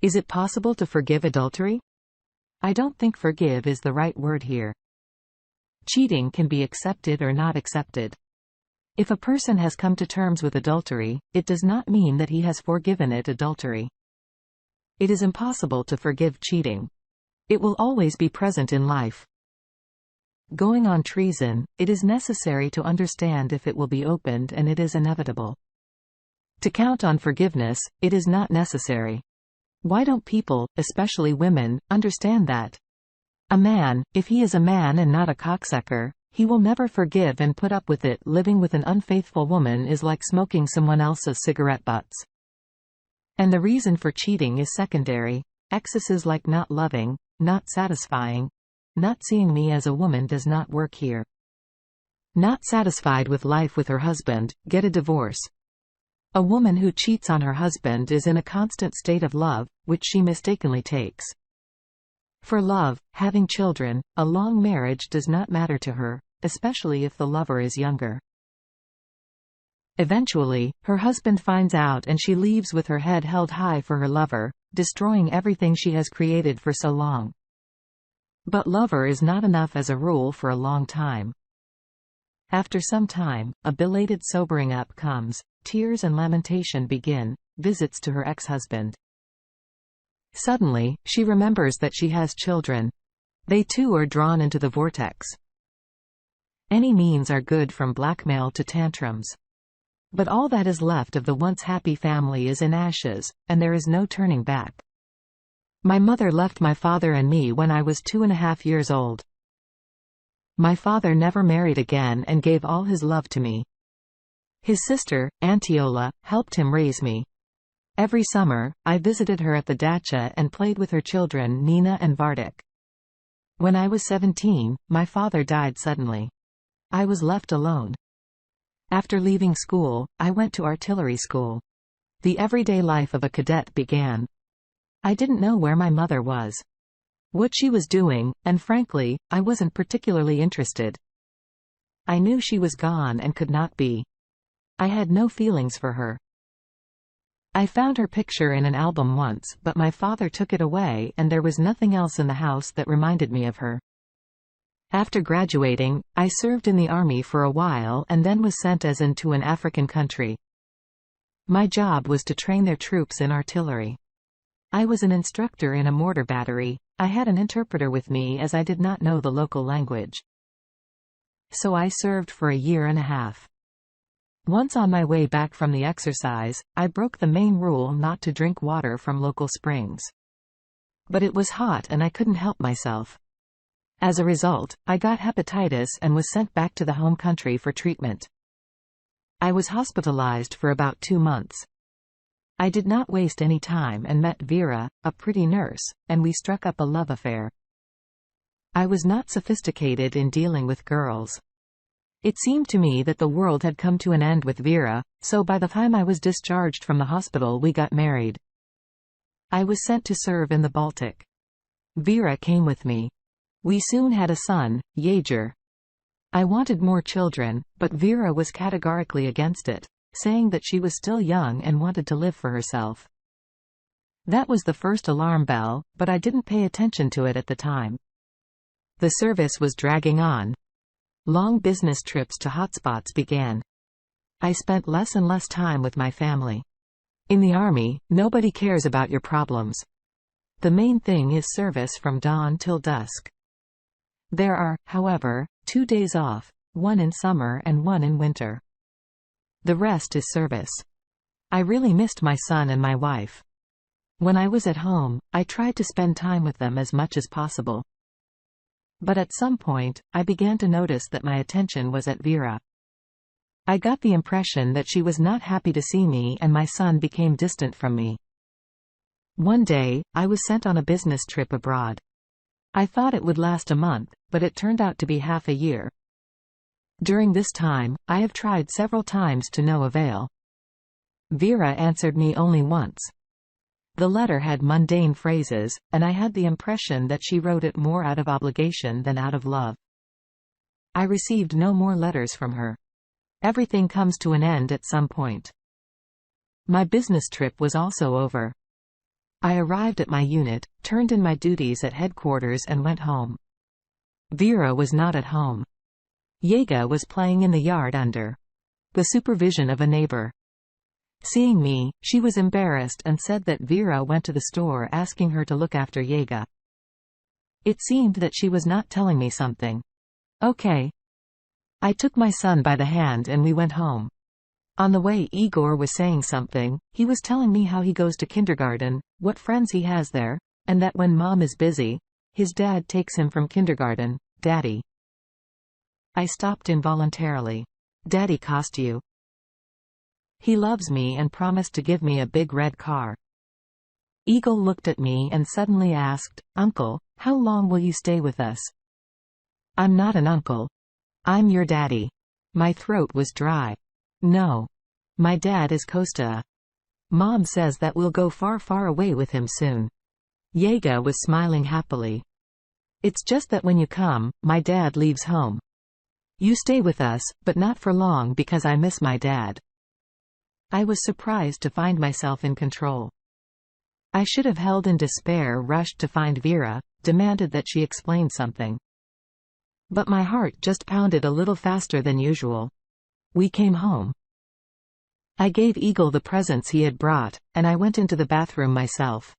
Is it possible to forgive adultery? I don't think forgive is the right word here. Cheating can be accepted or not accepted. If a person has come to terms with adultery, it does not mean that he has forgiven it adultery. It is impossible to forgive cheating. It will always be present in life. Going on treason, it is necessary to understand if it will be opened, and it is inevitable. To count on forgiveness, it is not necessary. Why don't people, especially women, understand that? A man, if he is a man and not a cocksucker, he will never forgive and put up with it. Living with an unfaithful woman is like smoking someone else's cigarette butts. And the reason for cheating is secondary. Excesses like not loving, not satisfying, not seeing me as a woman does not work here. Not satisfied with life with her husband, get a divorce. A woman who cheats on her husband is in a constant state of love, which she mistakenly takes. For love, having children, a long marriage does not matter to her, especially if the lover is younger. Eventually, her husband finds out and she leaves with her head held high for her lover, destroying everything she has created for so long. But lover is not enough as a rule for a long time. After some time, a belated sobering up comes, tears and lamentation begin, visits to her ex-husband. Suddenly, she remembers that she has children. They too are drawn into the vortex. Any means are good, from blackmail to tantrums. But all that is left of the once happy family is in ashes, and there is no turning back. My mother left my father and me when I was 2.5 years old. My father never married again and gave all his love to me. His sister, Antiola, helped him raise me. Every summer, I visited her at the dacha and played with her children Nina and Vardik. When I was 17, my father died suddenly. I was left alone. After leaving school, I went to artillery school. The everyday life of a cadet began. I didn't know where my mother was, what she was doing, and frankly, I wasn't particularly interested. I knew she was gone and could not be. I had no feelings for her. I found her picture in an album once, but my father took it away and there was nothing else in the house that reminded me of her. After graduating, I served in the army for a while and then was sent as into an African country. My job was to train their troops in artillery. I was an instructor in a mortar battery. I had an interpreter with me as I did not know the local language. So I served for 1.5 years. Once on my way back from the exercise, I broke the main rule not to drink water from local springs. But it was hot and I couldn't help myself. As a result, I got hepatitis and was sent back to the home country for treatment. I was hospitalized for about 2 months. I did not waste any time and met Vera, a pretty nurse, and we struck up a love affair. I was not sophisticated in dealing with girls. It seemed to me that the world had come to an end with Vera, so by the time I was discharged from the hospital we got married. I was sent to serve in the Baltic. Vera came with me. We soon had a son, Yager. I wanted more children, but Vera was categorically against it, saying that she was still young and wanted to live for herself. That was the first alarm bell, but I didn't pay attention to it at the time. The service was dragging on. Long business trips to hotspots began. I spent less and less time with my family. In the army, nobody cares about your problems. The main thing is service from dawn till dusk. There are, however, 2 days off, one in summer and one in winter. The rest is service. I really missed my son and my wife. When I was at home, I tried to spend time with them as much as possible. But at some point, I began to notice that my attention was at Vera. I got the impression that she was not happy to see me and my son became distant from me. One day, I was sent on a business trip abroad. I thought it would last a month, but it turned out to be half a year. During this time, I have tried several times to no avail. Vera answered me only once. The letter had mundane phrases, and I had the impression that she wrote it more out of obligation than out of love. I received no more letters from her. Everything comes to an end at some point. My business trip was also over. I arrived at my unit, turned in my duties at headquarters and went home. Vera was not at home. Yega was playing in the yard under the supervision of a neighbor. Seeing me, she was embarrassed and said that Vera went to the store asking her to look after Yega. It seemed that she was not telling me something. Okay. I took my son by the hand and we went home. On the way Igor was saying something. He was telling me how he goes to kindergarten, what friends he has there, and that when mom is busy, his dad takes him from kindergarten. Daddy. I stopped involuntarily. Daddy cost you? He loves me and promised to give me a big red car. Eagle looked at me and suddenly asked, Uncle, how long will you stay with us? I'm not an uncle. I'm your daddy. My throat was dry. No. My dad is Costa. Mom says that we'll go far, far away with him soon. Yega was smiling happily. It's just that when you come, my dad leaves home. You stay with us, but not for long because I miss my dad. I was surprised to find myself in control. I should have held in despair, rushed to find Vera, demanded that she explain something. But my heart just pounded a little faster than usual. We came home. I gave Eagle the presents he had brought, and I went into the bathroom myself.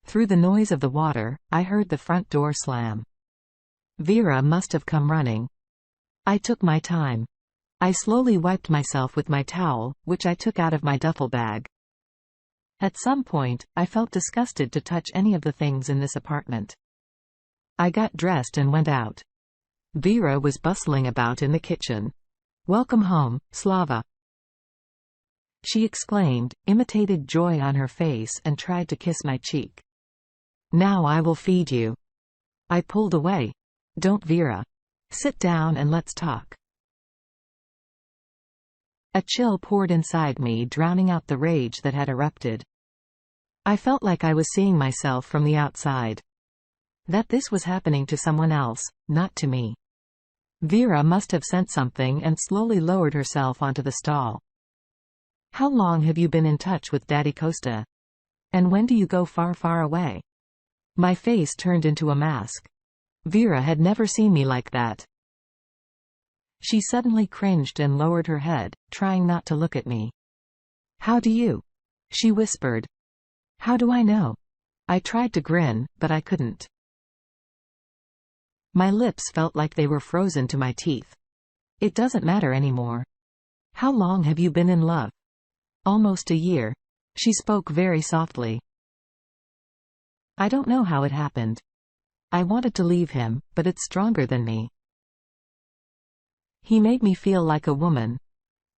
Through the noise of the water, I heard the front door slam. Vera must have come running. I took my time. I slowly wiped myself with my towel, which I took out of my duffel bag. At some point, I felt disgusted to touch any of the things in this apartment. I got dressed and went out. Vera was bustling about in the kitchen. Welcome home, Slava. She exclaimed, imitated joy on her face and tried to kiss my cheek. Now I will feed you. I pulled away. Don't, Vera. Sit down and let's talk. A chill poured inside me, drowning out the rage that had erupted. I felt like I was seeing myself from the outside. That this was happening to someone else, not to me. Vera must have sensed something and slowly lowered herself onto the stall. How long have you been in touch with Daddy Costa? And when do you go far, far away? My face turned into a mask. Vera had never seen me like that. She suddenly cringed and lowered her head, trying not to look at me. How do you? She whispered. How do I know? I tried to grin, but I couldn't. My lips felt like they were frozen to my teeth. It doesn't matter anymore. How long have you been in love? Almost a year. She spoke very softly. I don't know how it happened. I wanted to leave him, but it's stronger than me. He made me feel like a woman.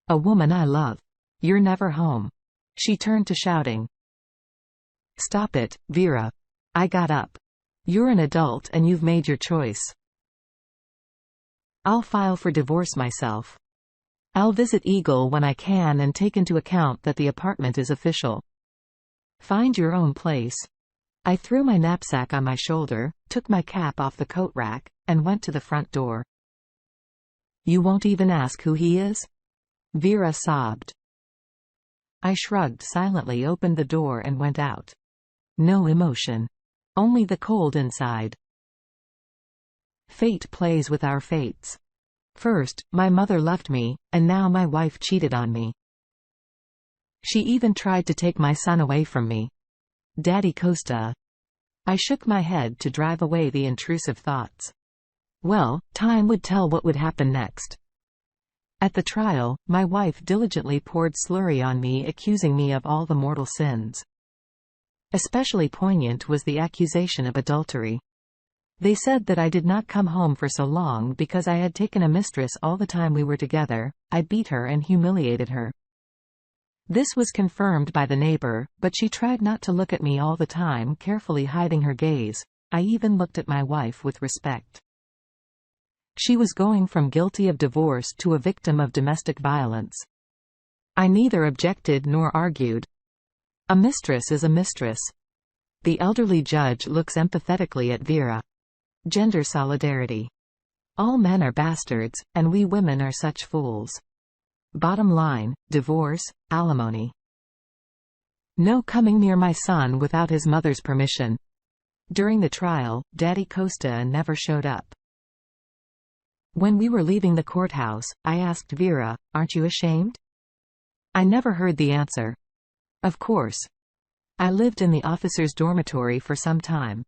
A woman I love. You're never home. She turned to shouting. Stop it, Vera. I got up. You're an adult and you've made your choice. I'll file for divorce myself. I'll visit Eagle when I can and take into account that the apartment is official. Find your own place. I threw my knapsack on my shoulder, took my cap off the coat rack, and went to the front door. You won't even ask who he is? Vera sobbed. I shrugged silently, opened the door and went out. No emotion. Only the cold inside. Fate plays with our fates. First, my mother left me, and now my wife cheated on me. She even tried to take my son away from me. Daddy Costa. I shook my head to drive away the intrusive thoughts. Well, time would tell what would happen next. At the trial, my wife diligently poured slurry on me, accusing me of all the mortal sins. Especially poignant was the accusation of adultery. They said that I did not come home for so long because I had taken a mistress all the time we were together. I beat her and humiliated her. This was confirmed by the neighbor, but she tried not to look at me all the time, carefully hiding her gaze. I even looked at my wife with respect. She was going from guilty of divorce to a victim of domestic violence. I neither objected nor argued. A mistress is a mistress. The elderly judge looks empathetically at Vera. Gender solidarity. All men are bastards, and we women are such fools. Bottom line, divorce, alimony. No coming near my son without his mother's permission. During the trial, Daddy Costa never showed up. When we were leaving the courthouse, I asked Vera, "Aren't you ashamed?" I never heard the answer. Of course. I lived in the officer's dormitory for some time.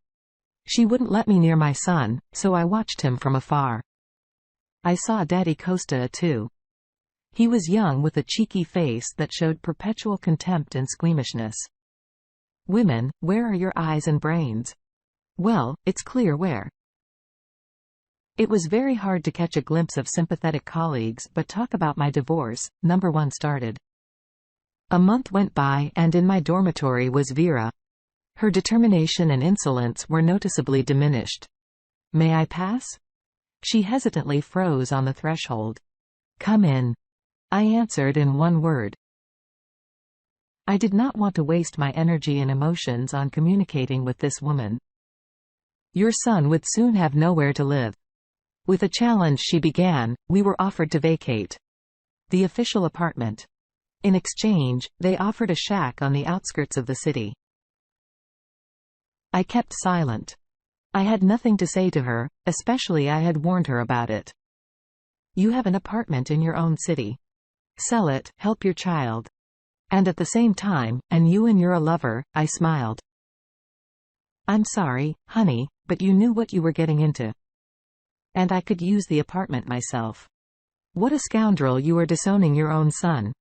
She wouldn't let me near my son, so I watched him from afar. I saw Daddy Costa too. He was young with a cheeky face that showed perpetual contempt and squeamishness. Women, where are your eyes and brains? Well, it's clear where. It was very hard to catch a glimpse of sympathetic colleagues, but talk about my divorce, number one started. A month went by and in my dormitory was Vera. Her determination and insolence were noticeably diminished. "May I pass?" She hesitantly froze on the threshold. "Come in," I answered in one word. I did not want to waste my energy and emotions on communicating with this woman. Your son would soon have nowhere to live. With a challenge she began, we were offered to vacate the official apartment. In exchange, they offered a shack on the outskirts of the city. I kept silent. I had nothing to say to her, especially I had warned her about it. You have an apartment in your own city. Sell it, help your child. And at the same time, and you're a lover, I smiled. I'm sorry, honey, but you knew what you were getting into. And I could use the apartment myself. What a scoundrel you are disowning your own son.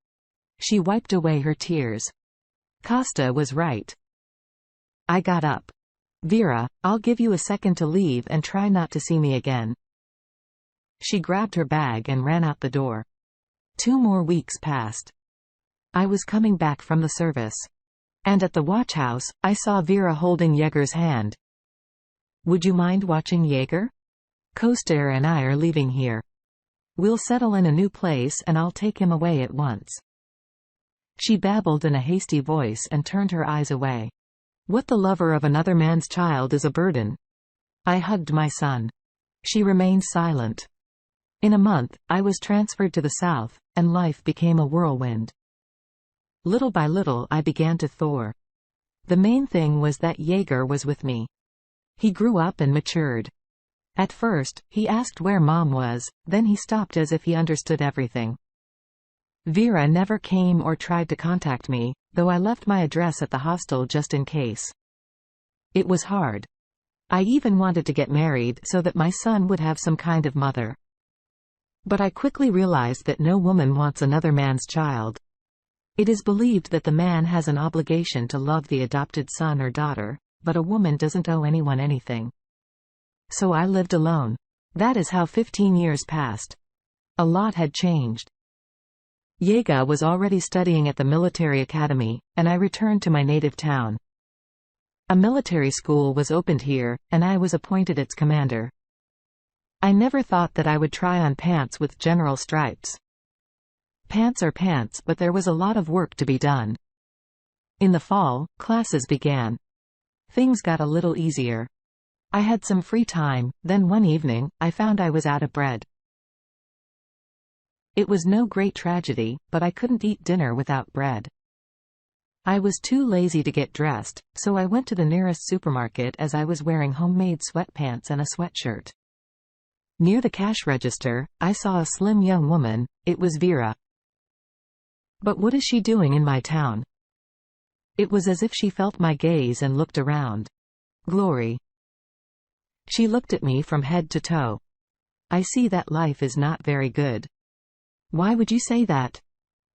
She wiped away her tears. Costa was right. I got up. Vera, I'll give you a second to leave and try not to see me again. She grabbed her bag and ran out the door. 2 more weeks passed. I was coming back from the service. And at the watch house, I saw Vera holding Jaeger's hand. Would you mind watching Jaeger? Costa and I are leaving here. We'll settle in a new place and I'll take him away at once. She babbled in a hasty voice and turned her eyes away. What the lover of another man's child is a burden. I hugged my son. She remained silent. In a month, I was transferred to the south, and life became a whirlwind. Little by little I began to thaw. The main thing was that Jaeger was with me. He grew up and matured. At first, he asked where Mom was, then he stopped as if he understood everything. Vera never came or tried to contact me, though I left my address at the hostel just in case. It was hard. I even wanted to get married so that my son would have some kind of mother. But I quickly realized that no woman wants another man's child. It is believed that the man has an obligation to love the adopted son or daughter, but a woman doesn't owe anyone anything. So I lived alone. That is how 15 years passed. A lot had changed. Jaeger was already studying at the military academy, and I returned to my native town. A military school was opened here, and I was appointed its commander. I never thought that I would try on pants with general stripes. Pants are pants, but there was a lot of work to be done. In the fall, classes began. Things got a little easier. I had some free time, then one evening, I found I was out of bread. It was no great tragedy, but I couldn't eat dinner without bread. I was too lazy to get dressed, so I went to the nearest supermarket as I was wearing homemade sweatpants and a sweatshirt. Near the cash register, I saw a slim young woman. It was Vera. But what is she doing in my town? It was as if she felt my gaze and looked around. Glory. She looked at me from head to toe. I see that life is not very good. Why would you say that?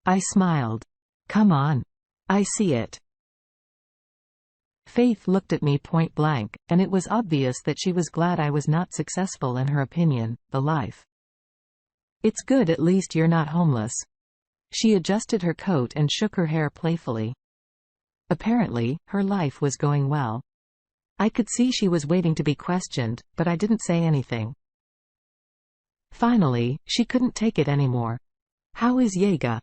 I smiled. Come on. I see it. Faith looked at me point blank, and it was obvious that she was glad I was not successful in her opinion, the life. It's good at least you're not homeless. She adjusted her coat and shook her hair playfully. Apparently, her life was going well. I could see she was waiting to be questioned, but I didn't say anything. Finally, she couldn't take it anymore. How is Jaeger?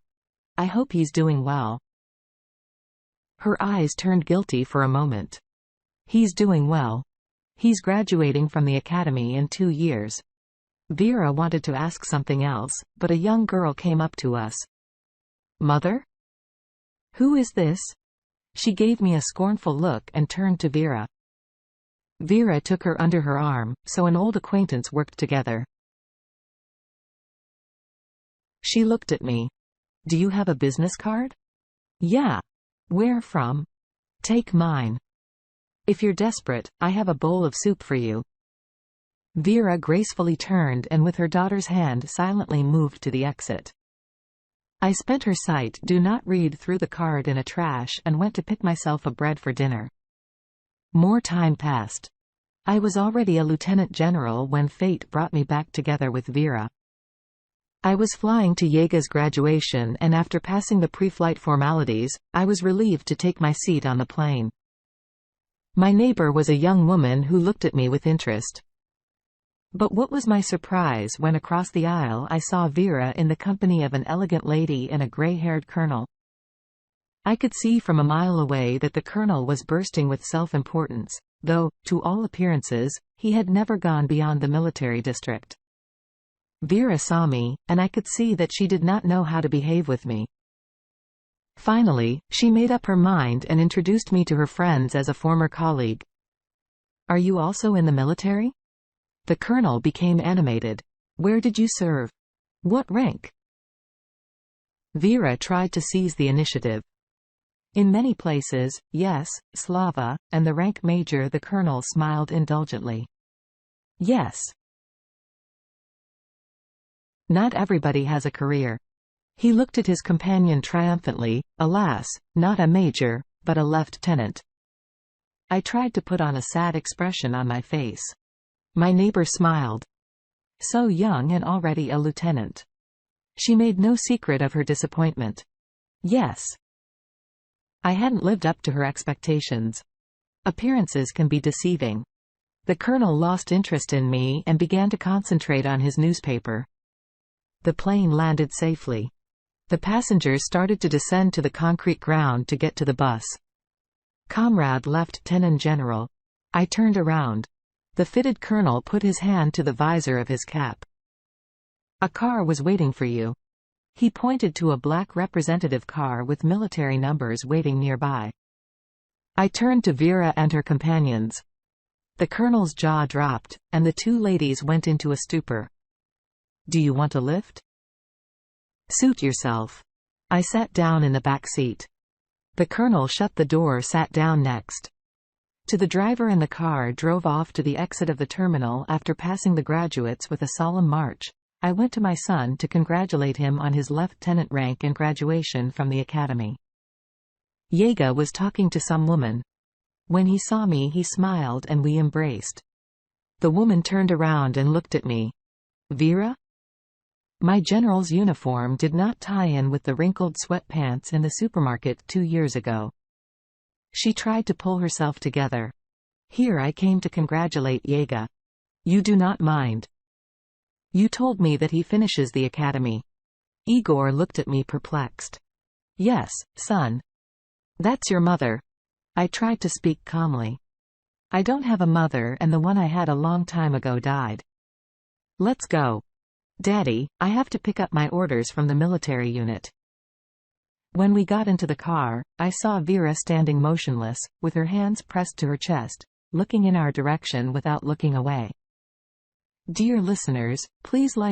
I hope he's doing well. Her eyes turned guilty for a moment. He's doing well. He's graduating from the academy in 2 years. Vera wanted to ask something else, but a young girl came up to us. Mother? Who is this? She gave me a scornful look and turned to Vera. Vera took her under her arm, so an old acquaintance worked together. She looked at me. Do you have a business card? Yeah. Where from? Take mine. If you're desperate, I have a bowl of soup for you. Vera gracefully turned and with her daughter's hand silently moved to the exit. I spent her sight do not read through the card in a trash and went to pick myself a bread for dinner. More time passed. I was already a lieutenant general when fate brought me back together with Vera. I was flying to Yega's graduation and after passing the pre-flight formalities, I was relieved to take my seat on the plane. My neighbor was a young woman who looked at me with interest. But what was my surprise when across the aisle I saw Vera in the company of an elegant lady and a gray-haired colonel. I could see from a mile away that the colonel was bursting with self-importance, though, to all appearances, he had never gone beyond the military district. Vera saw me, and I could see that she did not know how to behave with me. Finally, she made up her mind and introduced me to her friends as a former colleague. Are you also in the military? The colonel became animated. Where did you serve? What rank? Vera tried to seize the initiative. In many places, yes, Slava, and the rank major. The colonel smiled indulgently. Yes. Not everybody has a career. He looked at his companion triumphantly. Alas, not a major, but a lieutenant. I tried to put on a sad expression on my face. My neighbor smiled. So young and already a lieutenant. She made no secret of her disappointment. Yes. I hadn't lived up to her expectations. Appearances can be deceiving. The colonel lost interest in me and began to concentrate on his newspaper. The plane landed safely. The passengers started to descend to the concrete ground to get to the bus. Comrade Lieutenant General. I turned around. The fitted colonel put his hand to the visor of his cap. A car was waiting for you. He pointed to a black representative car with military numbers waiting nearby. I turned to Vera and her companions. The colonel's jaw dropped, and the two ladies went into a stupor. Do you want a lift? Suit yourself. I sat down in the back seat. The colonel shut the door, sat down next. To the driver, and the car drove off to the exit of the terminal. After passing the graduates with a solemn march, I went to my son to congratulate him on his lieutenant rank and graduation from the academy. Yega was talking to some woman. When he saw me, he smiled and we embraced. The woman turned around and looked at me. Vera? My general's uniform did not tie in with the wrinkled sweatpants in the supermarket 2 years ago. She tried to pull herself together. Here I came to congratulate Yega. You do not mind? You told me that he finishes the academy. Igor looked at me perplexed. Yes, son. That's your mother. I tried to speak calmly. I don't have a mother, and the one I had a long time ago died. Let's go. Daddy, I have to pick up my orders from the military unit. When we got into the car, I saw Vera standing motionless, with her hands pressed to her chest, looking in our direction without looking away. Dear listeners, please like,